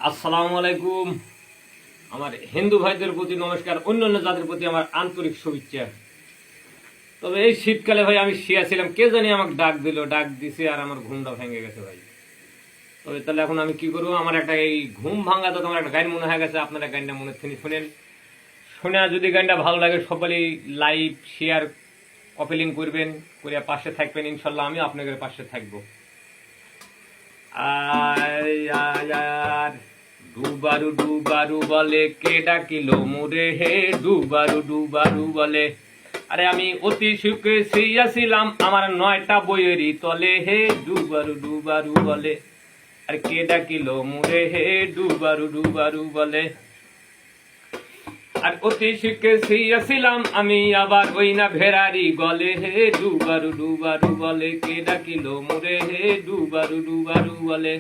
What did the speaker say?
আসসালামু আলাইকুম। আমার হিন্দু ভাইদের প্রতি নমস্কার, অন্যান্য জাতির প্রতি আমার আন্তরিক শুভেচ্ছা। তবে এই শীতকালে ভাই আমি শিয়াছিলাম, কে জানি আমাকে ডাক দিছে আর আমার ঘুমটা ভেঙে গেছে ভাই। তবে তাহলে এখন আমি কি করবো? আমার একটা এই ঘুম ভাঙা তো আমার একটা গান মনে হয়ে গেছে, আপনারা গানটা মনে থেকে শুনেন। শুনে যদি গানটা ভালো লাগে সকলেই লাইভ শেয়ার কপিলিং করবেন, করে পাশে থাকবেন, ইনশাল্লাহ আমি আপনাদের পাশে থাকবো। আর ডুবারু ডুবারু বলে কে ডাকিলো মুরে হে, ডুবারু ডুবারু বলে। আরে আমি অতি সুখে শুইয়াছিলাম আমার 9টা বইয়েরই তলে হে, ডুবারু ডুবারু বলে। আর কে ডাকিলো মুরে হে, ডুবারু ডুবারু বলে। আর অতি সুখে শুইয়াছিলাম আমি আবার ওই না ভেড়ারি গলে হে, ডুবারু ডুবারু বলে। কে ডাকিলো মুরে হে, ডুবারু ডুবারু বলে।